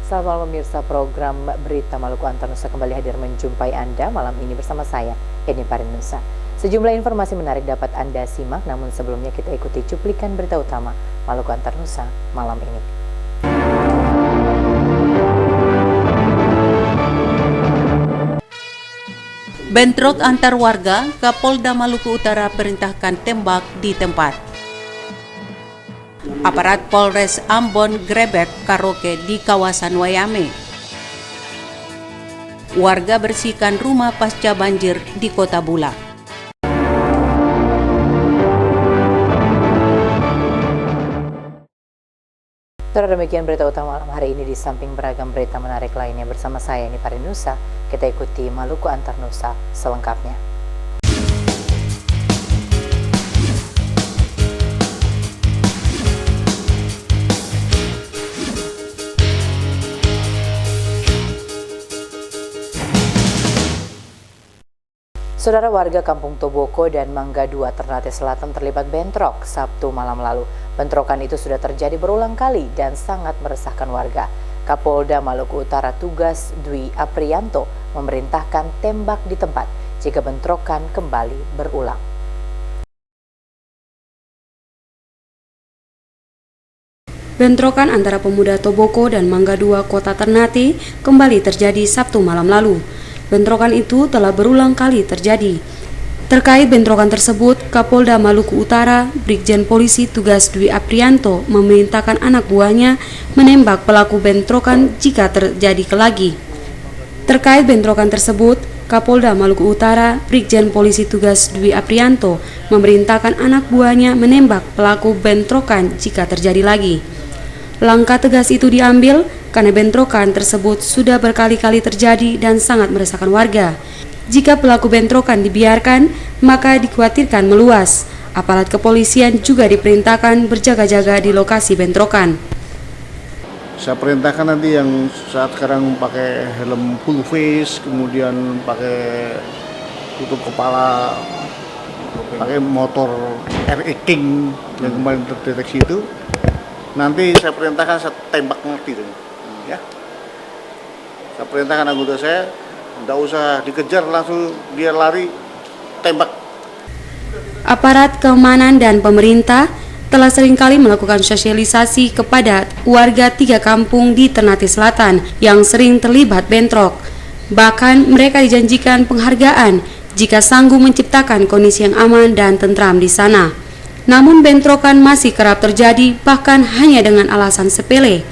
Selamat malam pemirsa, program Berita Maluku Antar Nusa kembali hadir menjumpai Anda malam ini bersama saya, Eni Parinusa. Sejumlah informasi menarik dapat Anda simak, namun sebelumnya kita ikuti cuplikan berita utama Maluku Antar Nusa malam ini. Bentrok antar warga, Kapolda Maluku Utara perintahkan tembak di tempat. Aparat Polres Ambon grebek karaoke di kawasan Wayame. Warga bersihkan rumah pasca banjir di Kota Bula. Saudara, demikian berita utama malam hari ini. Di samping beragam berita menarik lainnya bersama saya Eni Parinusa, kita ikuti Maluku Antar Nusa selengkapnya. Saudara, warga Kampung Toboko dan Mangga 2 Ternate Selatan terlibat bentrok Sabtu malam lalu. Bentrokan itu sudah terjadi berulang kali dan sangat meresahkan warga. Kapolda Maluku Utara Tugas Dwi Aprianto memerintahkan tembak di tempat jika bentrokan kembali berulang. Bentrokan antara pemuda Toboko dan Mangga 2 Kota Ternate kembali terjadi Sabtu malam lalu. Bentrokan itu telah berulang kali terjadi. Terkait bentrokan tersebut, Kapolda Maluku Utara, Brigjen Polisi Tugas Dwi Aprianto memerintahkan anak buahnya menembak pelaku bentrokan jika terjadi lagi. Terkait bentrokan tersebut, Kapolda Maluku Utara, Brigjen Polisi Tugas Dwi Aprianto memerintahkan anak buahnya menembak pelaku bentrokan jika terjadi lagi. Langkah tegas itu diambil karena bentrokan tersebut sudah berkali-kali terjadi dan sangat meresahkan warga. Jika pelaku bentrokan dibiarkan, maka dikhawatirkan meluas. Aparat kepolisian juga diperintahkan berjaga-jaga di lokasi bentrokan. Saya perintahkan nanti yang saat sekarang pakai helm full face, kemudian pakai tutup kepala, pakai motor RE King yang kemarin terdeteksi itu, nanti saya perintahkan saya tembak mati tuh, ya. Saya perintahkan anggota saya, tidak usah dikejar, langsung dia lari, tembak. Aparat keamanan dan pemerintah telah seringkali melakukan sosialisasi kepada warga 3 kampung di Ternate Selatan yang sering terlibat bentrok. Bahkan mereka dijanjikan penghargaan jika sanggup menciptakan kondisi yang aman dan tentram di sana. Namun bentrokan masih kerap terjadi, bahkan hanya dengan alasan sepele.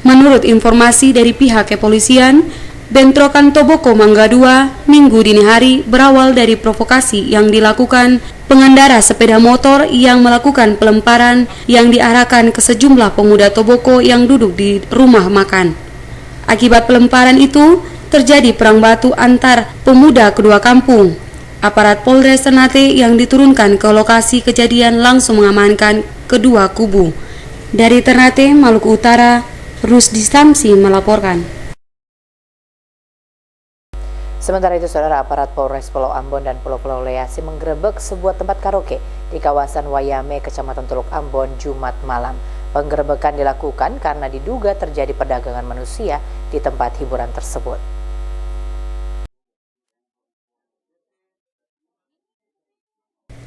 Menurut informasi dari pihak kepolisian, bentrokan Toboko Mangga 2 Minggu dini hari berawal dari provokasi yang dilakukan pengendara sepeda motor yang melakukan pelemparan yang diarahkan ke sejumlah pemuda Toboko yang duduk di rumah makan. Akibat pelemparan itu, terjadi perang batu antar pemuda kedua kampung. Aparat Polres Ternate yang diturunkan ke lokasi kejadian langsung mengamankan kedua kubu. Dari Ternate, Maluku Utara, Rusdi Samsi melaporkan. Sementara itu, saudara, aparat Polres Pulau Ambon dan Pulau-Pulau Leasi menggerebek sebuah tempat karaoke di kawasan Wayame, Kecamatan Teluk Ambon, Jumat malam. Penggerebekan dilakukan karena diduga terjadi perdagangan manusia di tempat hiburan tersebut.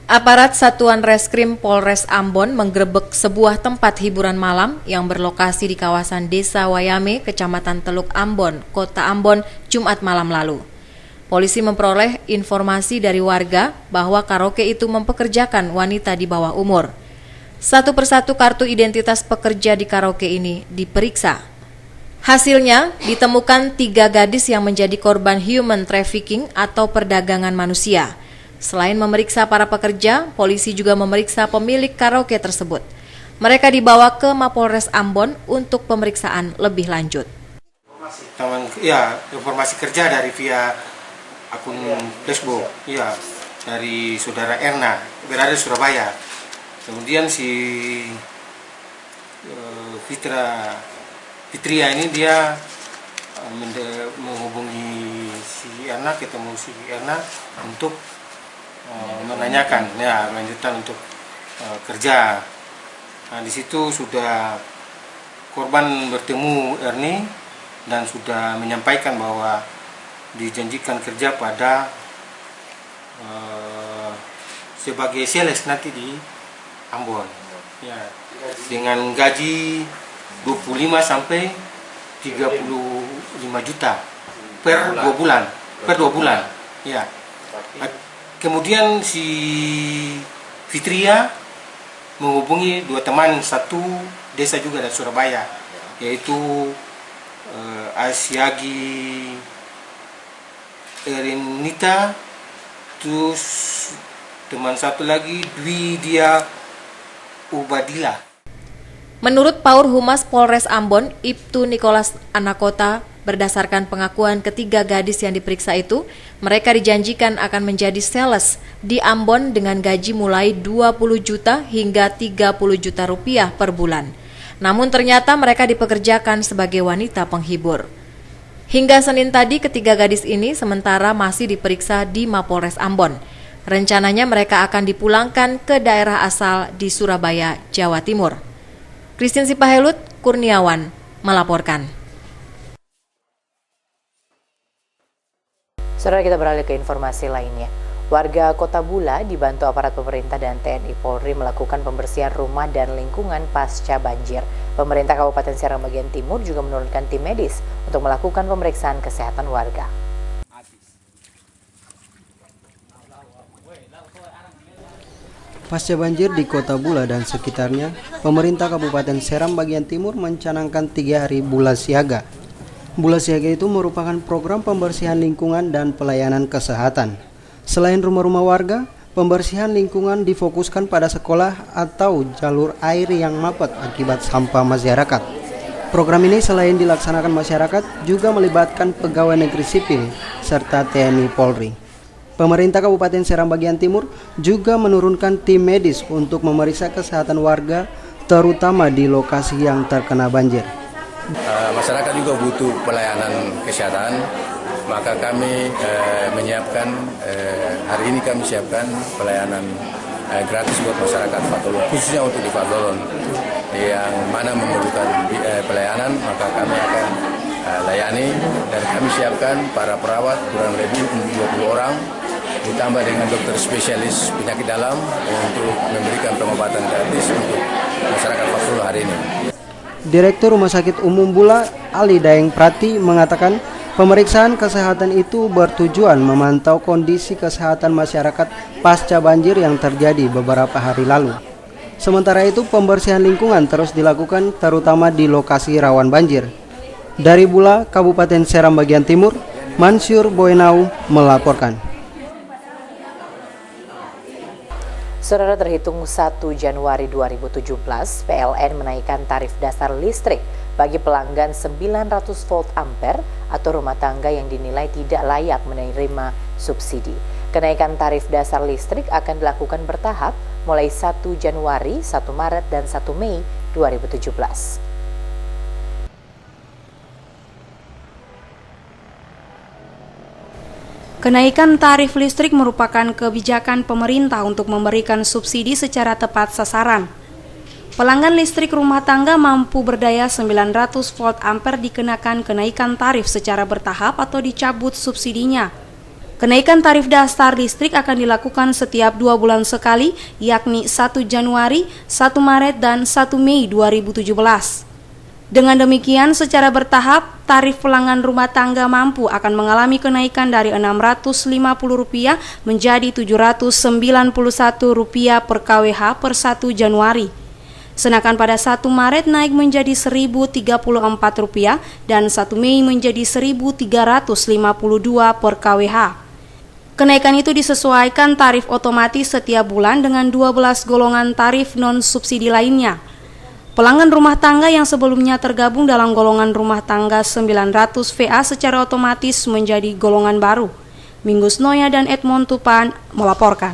Aparat Satuan Reskrim Polres Ambon menggerebek sebuah tempat hiburan malam yang berlokasi di kawasan Desa Wayame, Kecamatan Teluk Ambon, Kota Ambon, Jumat malam lalu. Polisi memperoleh informasi dari warga bahwa karaoke itu mempekerjakan wanita di bawah umur. Satu persatu kartu identitas pekerja di karaoke ini diperiksa. Hasilnya, ditemukan 3 gadis yang menjadi korban human trafficking atau perdagangan manusia. Selain memeriksa para pekerja, polisi juga memeriksa pemilik karaoke tersebut. Mereka dibawa ke Mapolres Ambon untuk pemeriksaan lebih lanjut. Informasi kerja dari via akun Facebook, dari saudara Erna, berada di Surabaya. Kemudian si Fitria ini dia menghubungi si Erna, ketemu si Erna untuk menanyakan lanjutan untuk kerja. Nah, di situ sudah korban bertemu Erni dan sudah menyampaikan bahwa dijanjikan kerja pada sebagai sales nanti di Ambon. Ya, dengan gaji 25 sampai 35 juta per 2 bulan. Per 2 bulan. Ya. Kemudian si Fitria menghubungi 2 teman satu desa juga dari Surabaya, yaitu Asiagi Erinita, terus teman satu lagi Dwi Dia Ubadillah. Menurut Paur Humas Polres Ambon, Ibtu Nikolas Anakota, berdasarkan pengakuan ketiga gadis yang diperiksa itu, mereka dijanjikan akan menjadi sales di Ambon dengan gaji mulai 20 juta hingga 30 juta rupiah per bulan. Namun ternyata mereka dipekerjakan sebagai wanita penghibur. Hingga Senin tadi, ketiga gadis ini sementara masih diperiksa di Mapolres Ambon. Rencananya mereka akan dipulangkan ke daerah asal di Surabaya, Jawa Timur. Christine Sipahelut, Kurniawan, melaporkan. Saudara, kita beralih ke informasi lainnya. Warga Kota Bula dibantu aparat pemerintah dan TNI Polri melakukan pembersihan rumah dan lingkungan pasca banjir. Pemerintah Kabupaten Serang bagian Timur juga menurunkan tim medis untuk melakukan pemeriksaan kesehatan warga. Pasca banjir di Kota Bula dan sekitarnya, pemerintah Kabupaten Seram bagian Timur mencanangkan 3 hari Bula Siaga. Bula Siaga itu merupakan program pembersihan lingkungan dan pelayanan kesehatan. Selain rumah-rumah warga, pembersihan lingkungan difokuskan pada sekolah atau jalur air yang mapet akibat sampah masyarakat. Program ini selain dilaksanakan masyarakat, juga melibatkan pegawai negeri sipil serta TNI Polri. Pemerintah Kabupaten Seram bagian Timur juga menurunkan tim medis untuk memeriksa kesehatan warga, terutama di lokasi yang terkena banjir. Masyarakat juga butuh pelayanan kesehatan, maka kami menyiapkan hari ini kami siapkan pelayanan gratis buat masyarakat Fatulun, khususnya untuk di Fatulun yang mana memerlukan pelayanan, maka kami akan layani, dan kami siapkan para perawat kurang lebih 20 orang ditambah dengan dokter spesialis penyakit dalam untuk memberikan pengobatan gratis untuk masyarakat Fatulun hari ini. Direktur Rumah Sakit Umum Bula, Ali Daeng Prati, mengatakan pemeriksaan kesehatan itu bertujuan memantau kondisi kesehatan masyarakat pasca banjir yang terjadi beberapa hari lalu. Sementara itu, pembersihan lingkungan terus dilakukan terutama di lokasi rawan banjir. Dari Bula, Kabupaten Seram bagian Timur, Mansur Boenau melaporkan. Saudara, terhitung 1 Januari 2017, PLN menaikkan tarif dasar listrik bagi pelanggan 900 volt ampere atau rumah tangga yang dinilai tidak layak menerima subsidi. Kenaikan tarif dasar listrik akan dilakukan bertahap mulai 1 Januari, 1 Maret, dan 1 Mei 2017. Kenaikan tarif listrik merupakan kebijakan pemerintah untuk memberikan subsidi secara tepat sasaran. Pelanggan listrik rumah tangga mampu berdaya 900 volt ampere dikenakan kenaikan tarif secara bertahap atau dicabut subsidinya. Kenaikan tarif dasar listrik akan dilakukan setiap 2 bulan sekali, yakni 1 Januari, 1 Maret, dan 1 Mei 2017. Dengan demikian, secara bertahap, tarif pelanggan rumah tangga mampu akan mengalami kenaikan dari Rp650 menjadi Rp791 per kWh per 1 Januari. Sedangkan pada 1 Maret naik menjadi Rp1.034 dan 1 Mei menjadi Rp1.352 per kWh. Kenaikan itu disesuaikan tarif otomatis setiap bulan dengan 12 golongan tarif non-subsidi lainnya. Pelanggan rumah tangga yang sebelumnya tergabung dalam golongan rumah tangga 900 VA secara otomatis menjadi golongan baru. Minggus Noya dan Edmond Tupan melaporkan.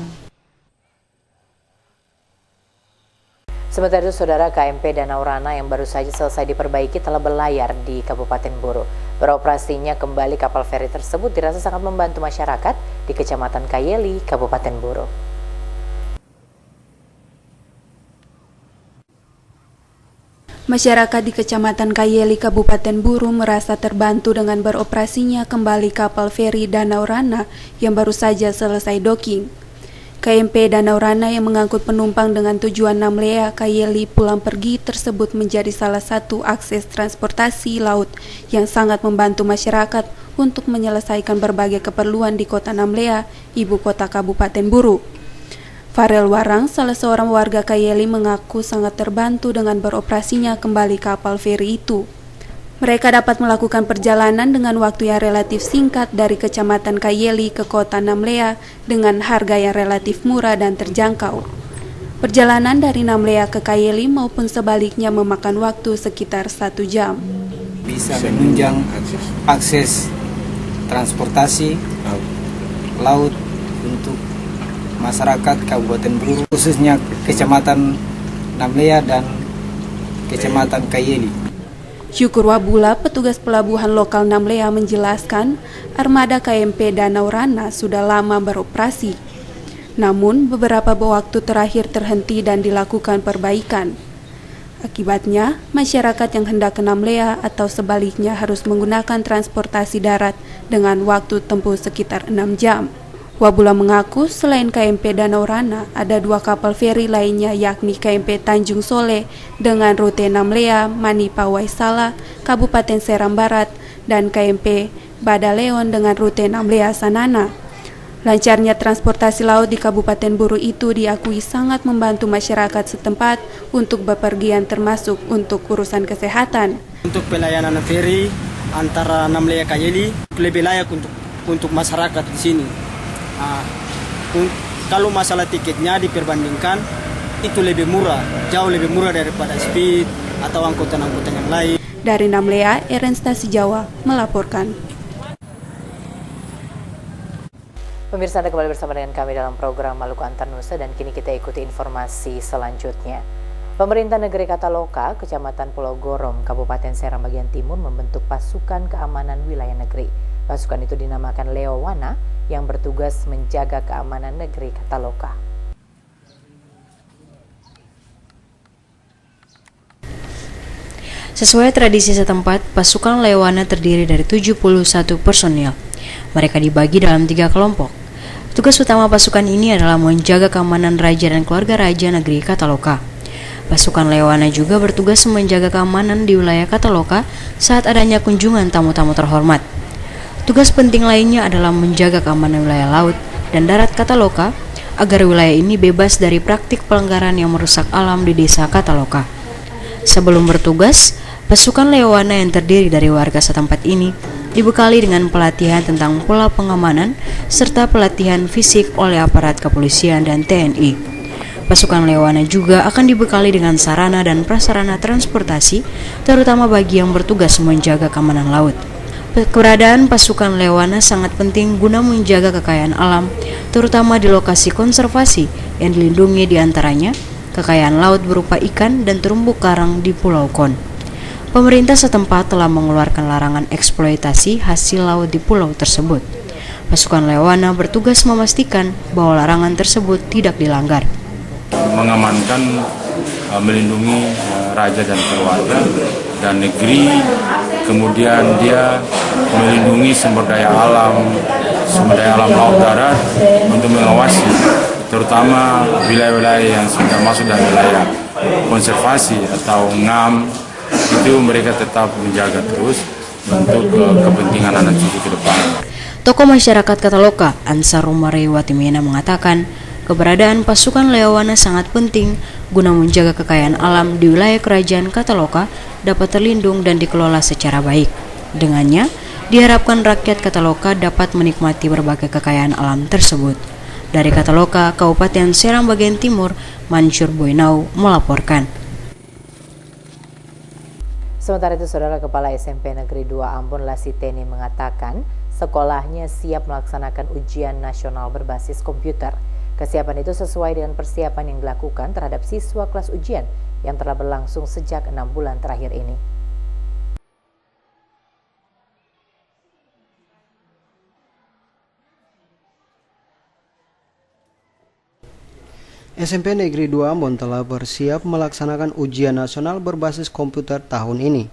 Sementara itu, Saudara, KMP Danau Rana yang baru saja selesai diperbaiki telah berlayar di Kabupaten Buru. Beroperasinya kembali kapal feri tersebut dirasa sangat membantu masyarakat di Kecamatan Kayeli, Kabupaten Buru. Masyarakat di Kecamatan Kayeli, Kabupaten Buru merasa terbantu dengan beroperasinya kembali kapal feri Danau Rana yang baru saja selesai docking. KMP Danau Rana yang mengangkut penumpang dengan tujuan Namlea, Kayeli, pulang pergi tersebut menjadi salah satu akses transportasi laut yang sangat membantu masyarakat untuk menyelesaikan berbagai keperluan di kota Namlea, ibu kota Kabupaten Buru. Farel Warang, salah seorang warga Kayeli, mengaku sangat terbantu dengan beroperasinya kembali kapal feri itu. Mereka dapat melakukan perjalanan dengan waktu yang relatif singkat dari Kecamatan Kayeli ke kota Namlea dengan harga yang relatif murah dan terjangkau. Perjalanan dari Namlea ke Kayeli maupun sebaliknya memakan waktu sekitar 1 jam. Bisa menunjang akses transportasi laut untuk masyarakat Kabupaten Buru, khususnya Kecamatan Namlea dan Kecamatan Kayeli. Syukur Wabula, petugas pelabuhan lokal Namlea, menjelaskan armada KMP Danau Rana sudah lama beroperasi. Namun beberapa waktu terakhir terhenti dan dilakukan perbaikan. Akibatnya, masyarakat yang hendak ke Namlea atau sebaliknya harus menggunakan transportasi darat dengan waktu tempuh sekitar 6 jam. Wabula mengaku selain KMP Danau Rana, ada 2 kapal feri lainnya yakni KMP Tanjung Soleh dengan rute Namlea, Manipa Waisala, Kabupaten Seram Barat, dan KMP Badaleon dengan rute Namlea Sanana. Lancarnya transportasi laut di Kabupaten Buru itu diakui sangat membantu masyarakat setempat untuk bepergian termasuk untuk urusan kesehatan. Untuk pelayanan feri antara Namlea Kayeli lebih layak untuk masyarakat di sini. Kalau masalah tiketnya diperbandingkan itu lebih murah, jauh lebih murah daripada Speed atau angkutan-angkutan yang lain. Dari Namlea, Erenstasi Jawa melaporkan. Pemirsa, Anda kembali bersama dengan kami dalam program Maluku Antar Nusa dan kini kita ikuti informasi selanjutnya. Pemerintah Negeri Kataloka, Kecamatan Pulau Gorom, Kabupaten Seram bagian timur membentuk pasukan keamanan wilayah negeri. Pasukan itu dinamakan Leo Wana yang bertugas menjaga keamanan negeri Kataloka. Sesuai tradisi setempat, pasukan Lewana terdiri dari 71 personil. Mereka dibagi dalam 3 kelompok. Tugas utama pasukan ini adalah menjaga keamanan raja dan keluarga raja negeri Kataloka. Pasukan Lewana juga bertugas menjaga keamanan di wilayah Kataloka saat adanya kunjungan tamu-tamu terhormat. Tugas penting lainnya adalah menjaga keamanan wilayah laut dan darat Kataloka agar wilayah ini bebas dari praktik pelanggaran yang merusak alam di desa Kataloka. Sebelum bertugas, pasukan Lewana yang terdiri dari warga setempat ini dibekali dengan pelatihan tentang pola pengamanan serta pelatihan fisik oleh aparat kepolisian dan TNI. Pasukan Lewana juga akan dibekali dengan sarana dan prasarana transportasi, terutama bagi yang bertugas menjaga keamanan laut. Keberadaan pasukan Lewana sangat penting guna menjaga kekayaan alam, terutama di lokasi konservasi yang dilindungi diantaranya kekayaan laut berupa ikan dan terumbu karang di Pulau Kon. Pemerintah setempat telah mengeluarkan larangan eksploitasi hasil laut di pulau tersebut. Pasukan Lewana bertugas memastikan bahwa larangan tersebut tidak dilanggar. Mengamankan, melindungi raja dan keluarga dan negeri, kemudian dia melindungi sumber daya alam laut darat untuk mengawasi terutama wilayah-wilayah yang sudah masuk dalam wilayah konservasi atau NGAM, itu mereka tetap menjaga terus untuk kepentingan anak cucu ke depan. Tokoh masyarakat Kataloka, Ansar Umare Watimena mengatakan, keberadaan pasukan Lewana sangat penting guna menjaga kekayaan alam di wilayah kerajaan Kataloka dapat terlindung dan dikelola secara baik. Dengannya, diharapkan rakyat Kataloka dapat menikmati berbagai kekayaan alam tersebut. Dari Kataloka, Kabupaten Seram bagian timur, Mansur Boynau melaporkan. Sementara itu, Saudara Kepala SMP Negeri 2 Ambon Lasiteni mengatakan sekolahnya siap melaksanakan ujian nasional berbasis komputer. Kesiapan itu sesuai dengan persiapan yang dilakukan terhadap siswa kelas ujian yang telah berlangsung sejak 6 bulan terakhir ini. SMP Negeri 2 Ambon telah bersiap melaksanakan ujian nasional berbasis komputer tahun ini.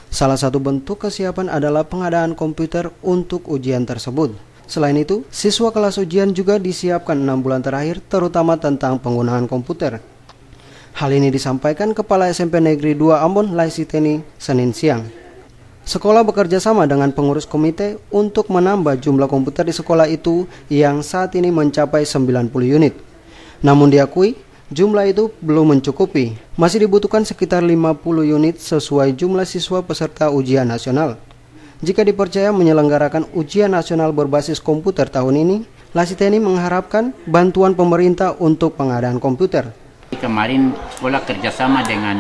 Salah satu bentuk kesiapan adalah pengadaan komputer untuk ujian tersebut. Selain itu, siswa kelas ujian juga disiapkan 6 bulan terakhir terutama tentang penggunaan komputer. Hal ini disampaikan Kepala SMP Negeri 2 Ambon Laisiteni Senin siang. Sekolah bekerja sama dengan pengurus komite untuk menambah jumlah komputer di sekolah itu yang saat ini mencapai 90 unit. Namun diakui, jumlah itu belum mencukupi. Masih dibutuhkan sekitar 50 unit sesuai jumlah siswa peserta ujian nasional. Jika dipercaya menyelenggarakan ujian nasional berbasis komputer tahun ini, Lasiteni mengharapkan bantuan pemerintah untuk pengadaan komputer. Kemarin sekolah kerjasama dengan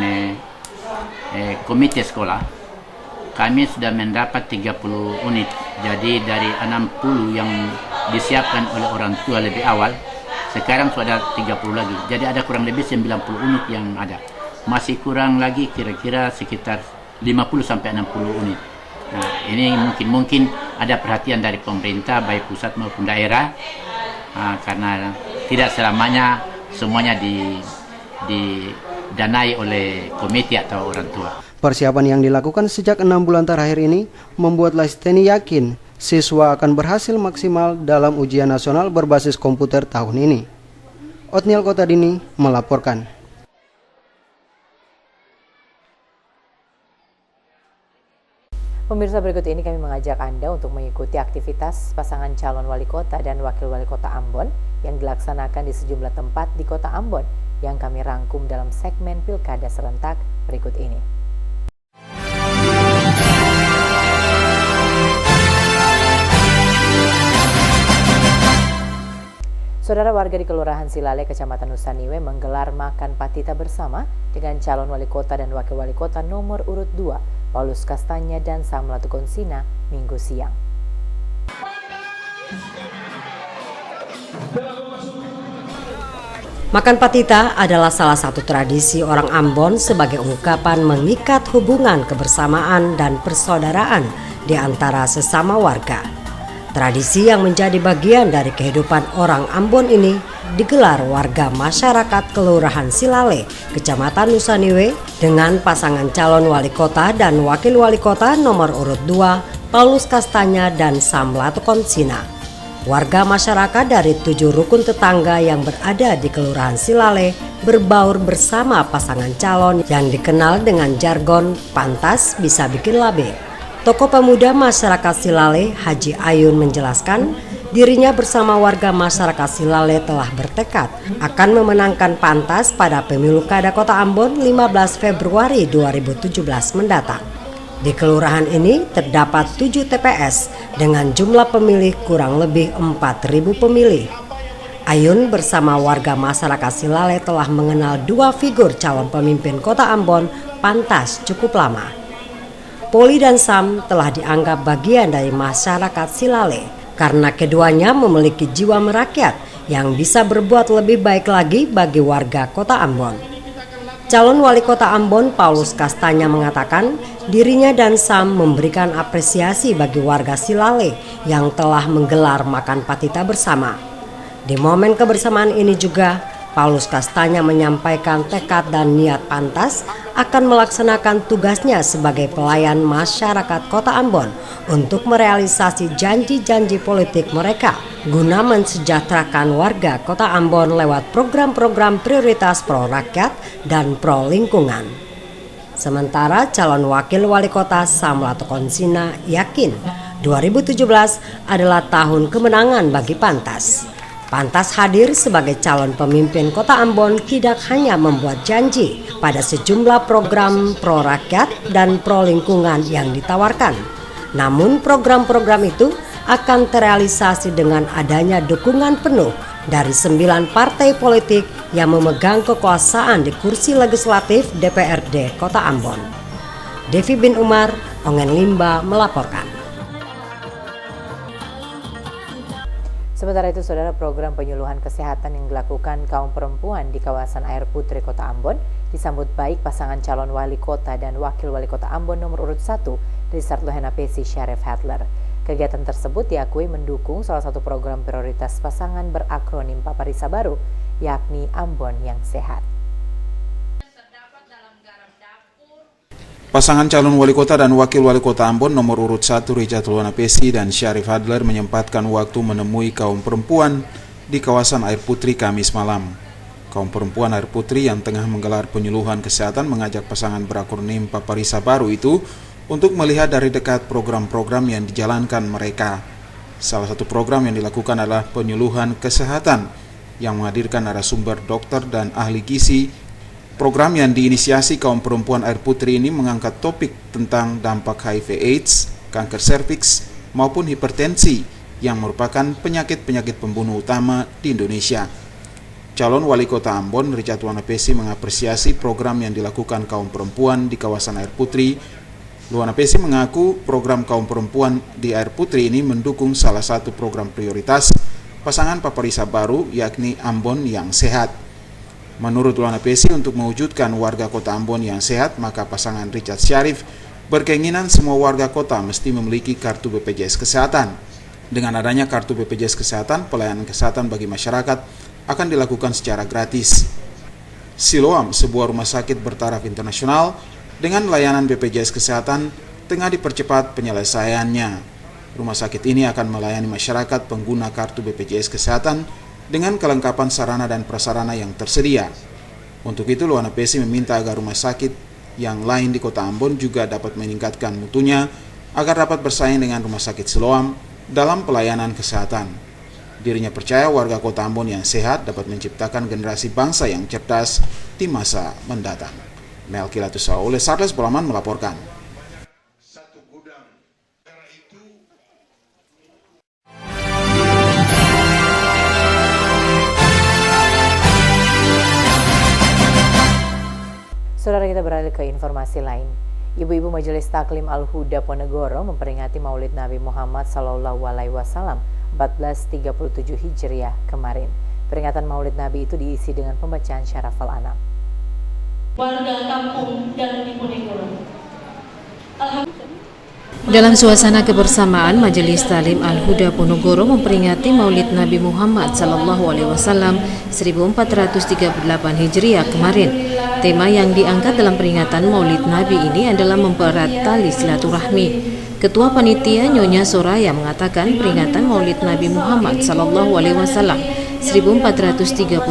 komite sekolah. Kami sudah mendapat 30 unit. Jadi dari 60 yang disiapkan oleh orang tua lebih awal, sekarang sudah 30 lagi. Jadi ada kurang lebih 90 unit yang ada. Masih kurang lagi kira-kira sekitar 50 sampai 60 unit. Nah, ini mungkin ada perhatian dari pemerintah baik pusat maupun daerah. Karena tidak selamanya semuanya didanai oleh komite atau orang tua. Persiapan yang dilakukan sejak 6 bulan terakhir ini membuat Lasiteni yakin siswa akan berhasil maksimal dalam ujian nasional berbasis komputer tahun ini. Otniel Kotadini melaporkan. Pemirsa, berikut ini kami mengajak Anda untuk mengikuti aktivitas pasangan calon wali kota dan wakil wali kota Ambon yang dilaksanakan di sejumlah tempat di kota Ambon yang kami rangkum dalam segmen Pilkada Serentak berikut ini. Saudara, warga di Kelurahan Silale, Kecamatan Nusa Niwe menggelar makan patita bersama dengan calon wali kota dan wakil wali kota nomor urut 2, Paulus Kastanya dan Samlatu Konsina, Minggu siang. Makan patita adalah salah satu tradisi orang Ambon sebagai ungkapan mengikat hubungan kebersamaan dan persaudaraan di antara sesama warga. Tradisi yang menjadi bagian dari kehidupan orang Ambon ini digelar warga masyarakat Kelurahan Silale, Kecamatan Nusa Niwe dengan pasangan calon wali kota dan wakil wali kota nomor urut 2, Paulus Kastanya dan Samlatu Konsina. Warga masyarakat dari 7 rukun tetangga yang berada di Kelurahan Silale berbaur bersama pasangan calon yang dikenal dengan jargon pantas bisa bikin labe. Tokoh pemuda masyarakat Silale, Haji Ayun menjelaskan, dirinya bersama warga masyarakat Silale telah bertekad akan memenangkan Pantas pada Pemilu Kada Kota Ambon 15 Februari 2017 mendatang. Di kelurahan ini terdapat 7 TPS dengan jumlah pemilih kurang lebih 4.000 pemilih. Ayun bersama warga masyarakat Silale telah mengenal 2 figur calon pemimpin Kota Ambon Pantas cukup lama. Poli dan Sam telah dianggap bagian dari masyarakat Silale karena keduanya memiliki jiwa merakyat yang bisa berbuat lebih baik lagi bagi warga Kota Ambon. Calon wali kota Ambon Paulus Kastanya mengatakan dirinya dan Sam memberikan apresiasi bagi warga Silale yang telah menggelar makan patita bersama. Di momen kebersamaan ini juga Paulus Kastanya menyampaikan tekad dan niat Pantas akan melaksanakan tugasnya sebagai pelayan masyarakat Kota Ambon untuk merealisasi janji-janji politik mereka guna mensejahterakan warga Kota Ambon lewat program-program prioritas pro rakyat dan pro lingkungan. Sementara calon wakil wali kota Samlatu Konsina yakin 2017 adalah tahun kemenangan bagi Pantas. Pantas hadir sebagai calon pemimpin Kota Ambon tidak hanya membuat janji pada sejumlah program pro rakyat dan pro lingkungan yang ditawarkan. Namun program-program itu akan terrealisasi dengan adanya dukungan penuh dari 9 partai politik yang memegang kekuasaan di kursi legislatif DPRD Kota Ambon. Devi bin Umar, Ongen Limba melaporkan. Sementara itu, saudara, program penyuluhan kesehatan yang dilakukan kaum perempuan di kawasan Air Putri Kota Ambon disambut baik pasangan calon wali kota dan wakil wali kota Ambon nomor urut 1 Richard Lohena Pesi Syarif Hadler. Kegiatan tersebut diakui mendukung salah satu program prioritas pasangan berakronim Paparisa Baru yakni Ambon yang sehat. Pasangan calon wali kota dan wakil wali kota Ambon nomor urut 1 Richard Luana Pesi dan Syarif Adler menyempatkan waktu menemui kaum perempuan di kawasan Air Putri Kamis malam. Kaum perempuan Air Putri yang tengah menggelar penyuluhan kesehatan mengajak pasangan berakronim Paparisa Baru itu untuk melihat dari dekat program-program yang dijalankan mereka. Salah satu program yang dilakukan adalah penyuluhan kesehatan yang menghadirkan narasumber dokter dan ahli gizi. Program yang diinisiasi kaum perempuan Air Putri ini mengangkat topik tentang dampak HIV/AIDS, kanker serviks, maupun hipertensi yang merupakan penyakit-penyakit pembunuh utama di Indonesia. Calon wali kota Ambon, Richard Luana Pesi, mengapresiasi program yang dilakukan kaum perempuan di kawasan Air Putri. Luana Pesi mengaku program kaum perempuan di Air Putri ini mendukung salah satu program prioritas pasangan Paparisa Baru, yakni Ambon yang sehat. Menurut Luana Pesi, untuk mewujudkan warga kota Ambon yang sehat, maka pasangan Richard Syarif berkeinginan semua warga kota mesti memiliki kartu BPJS Kesehatan. Dengan adanya kartu BPJS Kesehatan, pelayanan kesehatan bagi masyarakat akan dilakukan secara gratis. Siloam, sebuah rumah sakit bertaraf internasional dengan layanan BPJS Kesehatan, tengah dipercepat penyelesaiannya. Rumah sakit ini akan melayani masyarakat pengguna kartu BPJS Kesehatan dengan kelengkapan sarana dan prasarana yang tersedia. Untuk itu, Luana Pesi meminta agar rumah sakit yang lain di kota Ambon juga dapat meningkatkan mutunya agar dapat bersaing dengan rumah sakit Siloam dalam pelayanan kesehatan. Dirinya percaya warga kota Ambon yang sehat dapat menciptakan generasi bangsa yang cerdas di masa mendatang. Melki Latusa oleh Sarles Bolaman melaporkan. Saudara, kita beralih ke informasi lain. Ibu-ibu Majelis Taklim Al-Huda Ponegoro memperingati Maulid Nabi Muhammad SAW 1437 Hijriah kemarin. Peringatan Maulid Nabi itu diisi dengan pembacaan Syaraf Al-Anam. Warga kampung dan di Ponegoro. Dalam suasana kebersamaan, Majelis Taklim Al-Huda Ponegoro memperingati Maulid Nabi Muhammad SAW 1438 Hijriah kemarin. Tema yang diangkat dalam peringatan Maulid Nabi ini adalah mempererat tali silaturahmi. Ketua Panitia Nyonya Soraya mengatakan peringatan Maulid Nabi Muhammad SAW 1438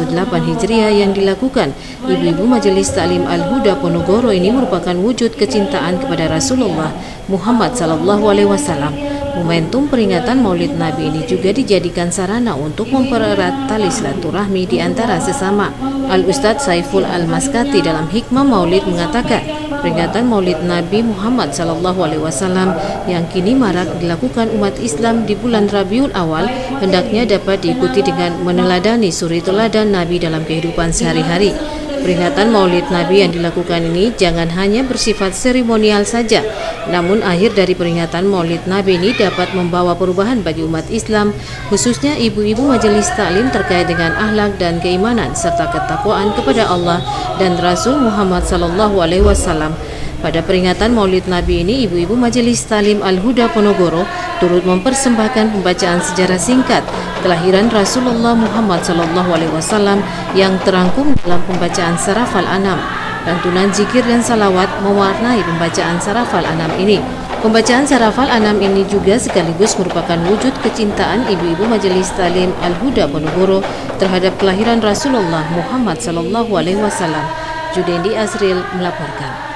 Hijriah yang dilakukan ibu-ibu Majelis Taklim Al-Huda Ponegoro ini merupakan wujud kecintaan kepada Rasulullah Muhammad SAW. Momentum peringatan Maulid Nabi ini juga dijadikan sarana untuk mempererat tali silaturahmi di antara sesama. Al-Ustadz Saiful Al-Maskati dalam Hikmah Maulid mengatakan, peringatan Maulid Nabi Muhammad SAW yang kini marak dilakukan umat Islam di bulan Rabiul Awal hendaknya dapat diikuti dengan meneladani suri teladan Nabi dalam kehidupan sehari-hari. Peringatan Maulid Nabi yang dilakukan ini jangan hanya bersifat seremonial saja, namun akhir dari peringatan Maulid Nabi ini dapat membawa perubahan bagi umat Islam, khususnya ibu-ibu Majelis Taklim terkait dengan akhlak dan keimanan serta ketakwaan kepada Allah dan Rasul Muhammad SAW. Pada peringatan Maulid Nabi ini, ibu-ibu Majelis Taklim Al-Huda Ponegoro turut mempersembahkan pembacaan sejarah singkat kelahiran Rasulullah Muhammad SAW yang terangkum dalam pembacaan Syaraf Al-Anam. Lantunan zikir dan salawat mewarnai pembacaan Syaraf Al-Anam ini. Pembacaan Syaraf Al-Anam ini juga sekaligus merupakan wujud kecintaan ibu-ibu Majelis Taklim Al-Huda Ponegoro terhadap kelahiran Rasulullah Muhammad SAW. Judendi Asril melaporkan.